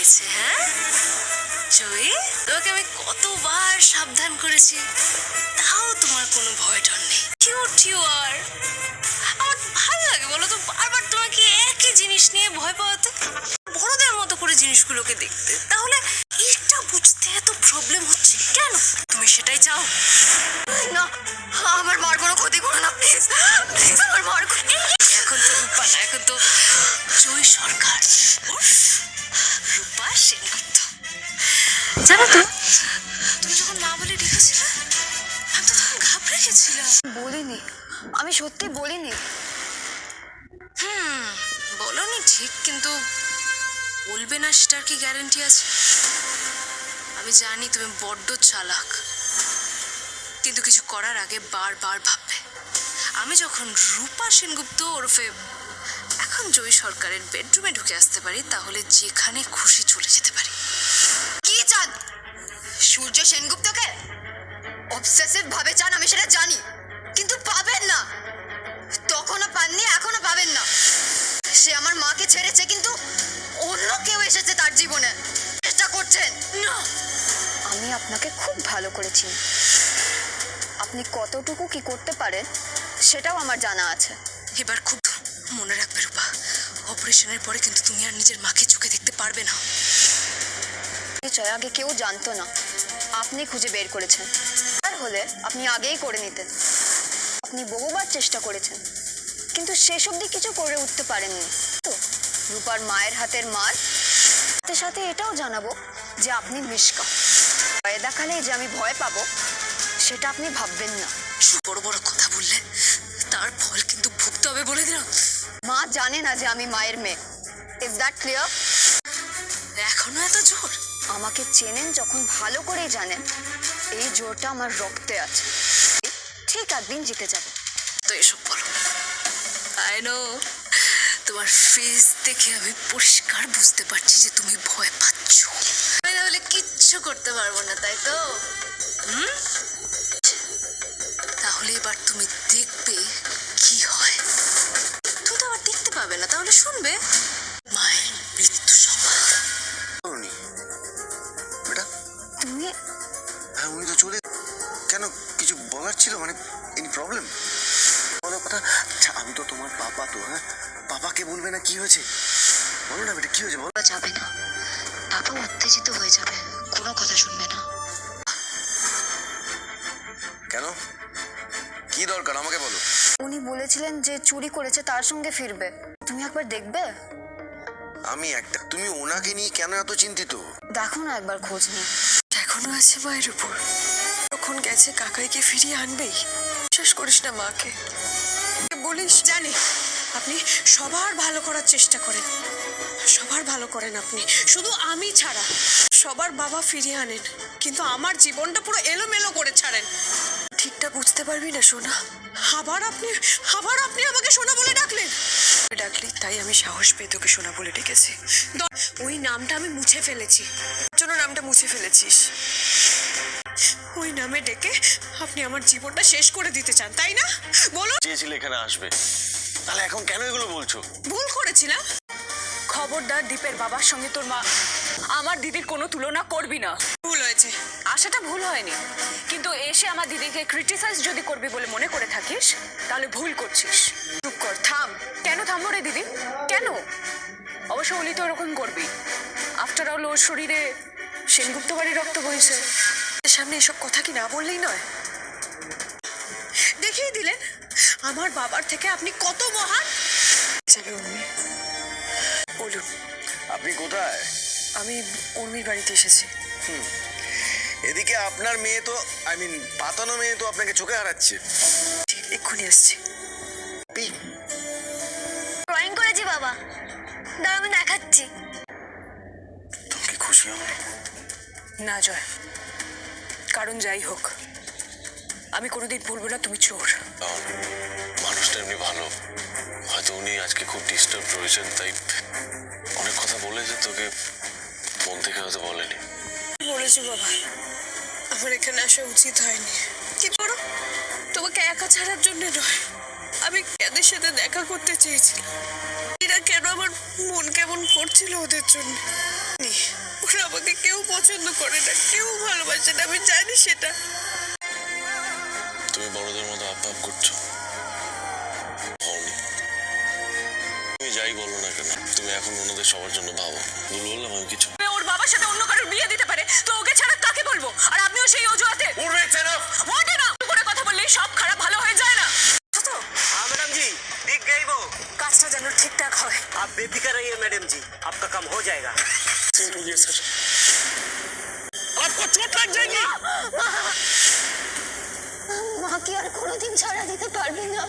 হয়েছে? হ্যাঁ জয়ী, তোমাকে আমি কতবার সাবধান করেছি, তাও তোমার কোনো ভয় ডর নেই। Cute you are. আমার ভালো লাগে বলো তো বারবার তোমাকে একই জিনিস নিয়ে ভয় পাওয়াতে, বড়দের মতো করে জিনিসগুলোকে দেখতে। তাহলে এটা বুঝতে এত প্রবলেম হচ্ছে কেন? তুমি সেটাই চাও না, আমার মার কোনো ক্ষতি করো না প্লিজ, প্লিজ আমার মার। এখন তো রূপা না, এখন তো জয়ী সরকার, রূপা সেনগুপ্ত। জানো তো, তুমি যখন মা বলে ডেকেছিলে আমি তো তখন ঘাবড়ে গেছিলাম। বলিনি, আমি সত্যি বলিনি। বলনি ঠিক, কিন্তু বলবে না সেটার কি গ্যারান্টি আছে? আমি জানি তুমি বড্ড চালাক, কিন্তু কিছু করার আগে বারবার ভাববে। আমি যখন রূপা সেনগুপ্ত ওরফে এখন জয়ী সরকারের বেডরুমে ঢুকে আসতে পারি, তাহলে যেখানে খুশি চলে যেতে পারি। কি চান সূর্য সেনগুপ্তকে? অবসেসিভ ভাবে চান, আমি সেটা জানি, কিন্তু পাবেন না। তখনও পাননি, এখনো পাবেন না। সে আমার মাকে ছেড়েছে, কিন্তু অন্য কেউ এসেছে তার জীবনে। চেষ্টা করছেন না। আমি আপনাকে খুব ভালো করেছি, আপনি কতটুকু কি করতে পারেন সেটাও আমার জানা আছে। এবার খুব মনে রাখবে রূপা, অপারেশনের পরে কিন্তু তুমি আর নিজের মাকে চোখে দেখতে পারবে না। নিশ্চয় আগে কেউ জানতো না, আপনি খুঁজে বের করেছেন। আর হলে আপনি আগেই করে নিতেন। আপনি বহুবার চেষ্টা করেছেন, কিন্তু শেষ অবধি কিছু করে উঠতে পারেননি। তো রূপার মায়ের হাতের মার সাথে সাথে এটাও জানাবো যে আপনি মিশকা। ভয় দেখালে যে আমি ভয় পাবো সেটা আপনি ভাববেন না। বড় বড় কথা বললে তার ফল কিন্তু ভুগতে হবে বলে দিলাম। মা জানে না যে আমি মায়ের মেয়ে। Is that clear? এখনো এত জোর? আমাকে চেনেন যখন ভালো করেই জানেন এই জোরটা আমার রক্তে আছে। ঠিক একদিন জিতে যাবে। তো এসব বলো, আই নো তোমার ফেস দেখে আমি পরিষ্কার বুঝতে পারছি যে তুমি ভয় পাচ্ছ। আমি তাহলে কিচ্ছু করতে পারবো না, তাই তো? তাহলে এবার তুমি দেখবে কি হয়। তুমি তো আবার দেখতে পাবে না, তাহলে শুনবে মায়ের মৃত্যু সংবাদ। বেটা তুমি হ্যাঁ, উনি তো চলে কেন? কিছু বলার ছিল? মানে এনি প্রবলেম? বলো কথা। আচ্ছা, আমি তো তোমার পাপা, তো হ্যাঁ, পাপাকে বলবে না কি হয়েছে? বলো না বেটা, কি হয়েছে বলো। যাবে না, পাপা উত্তেজিত হয়ে যাবে, কোনো কথা শুনবে না। কেন? কি দরকার আমাকে বলো। উনি বলেছিলেন যে চুরি করেছে তার সঙ্গে ফিরবে, তুমি একবার দেখবে? আমি একটা, তুমি ওনাকে নিয়ে কেন এত চিন্তিত? দেখো না একবার খোঁজ নিয়ে। এখনো আছে মায়ের উপর, যখন গেছে কাকাইকে ফিরিয়ে আনবেই। বিশ্বাস করিস না মাকে, বলিস। জানি আপনি সবার ভালো করার চেষ্টা করেন, সবার ভালো করেন আপনি, শুধু আমি ছাড়া সবার বাবা ফিরিয়ে আনেন, কিন্তু আমার জীবনটা পুরো এলোমেলো করে ছাড়েন। ঠিকটা বুঝতে পারবি না সোনা। আবার আপনি আমাকে সোনা বলে ডাকলেন। ডাকলি তাই আমি সাহস পেয়ে তোকে সোনা বলে ডেকেছি। ওই নামটা আমি মুছে ফেলেছি। জন্য নামটা মুছে ফেলেছিস? ওই নামে ডেকে আপনি আমার জীবনটা শেষ করে দিতে চান, তাই না? বলুন। চেয়েছিলে এখানে আসবে, তাহলে এখন কেন এগুলো বলছো? ভুল করেছিলাম। খবরদার দীপের বাবার সঙ্গে তোর মা আমার দিদির কোনো তুলনা করবি না। ভুল হয়েছে। আশাটা ভুল হয়নি, কিন্তু এসে আমার দিদিকে ক্রিটিসাইজ যদি করবি বলে মনে করে থাকিস তাহলে ভুল করছিস। চুপ কর, থাম। কেন থামবো রে দিদি? কেন? অবশ্য অলি তো এরকম করবি। আফটার অল ওর শরীরে সেনগুপ্ত বাড়ির রক্ত বইছে। সামনে এসব কথা কি না বললেই নয়? দেখিয়ে দিলেন আমার বাবার থেকে আপনি কত মহান। বলুন। আপনি কোথায়? আমি উর্মির বাড়িতে এসেছি। এদিকে আপনার মেয়ে তো, আই মিন পাতানো মেয়ে তো আপনাকে চোখে হারাচ্ছে। এক্ষুনি আসছি। ড্রয়িং করেছি বাবা, দাঁড়া আমি দেখাচ্ছি। তুমি কি খুশি হবে? না জয়, কারণ যাই হোক আমি কোনোদিন বলবো না তুমি চোর। মানুষটা এমনি ভালো, হয়তো উনি আজকে খুব ডিস্টার্ব রয়েছেন, তাই অনেক কথা বলেছে তোকে, মন থেকে হয়তো বলেনি। বলেছি বাবা, আমার এখানে আসা উচিত হয়নি। কি করো, তোমাকে একা ছাড়ার জন্য নয়, আমি এদের সাথে দেখা করতে চেয়েছিলাম। এরা কেন আমার মন কেমন করছিল ওদের জন্য। কেউ পছন্দ করে না, কেউ ভালোবাসে না, আমি জানি সেটা। তুমি বড়দের মতো আপ করছো, হওনি। তুমি যাই বলো না কেন, তুমি এখন ওনাদের সবার জন্য ভাবো। ভুল বললাম আমি কিছু? ওর বাবার সাথে অন্য কারোর বিয়ে দিতে পারে, তো ওকে ছাড়া কাকে বলবো? আর আপনিও সেই অজুহাতে ওঠে না করে কথা বললেই সব খারাপ ভালো হয়ে যায় না। তো हाँ मैडम जी, दिख गई वो। কাজটা যেন ঠিকঠাক হয়। आप बेफिक्र रहिए मैडम जी, आपका काम हो जाएगा। आपको चोट लग जाएगी। মা কি আর কোনোদিন ছাড়া দিতে পারবে না?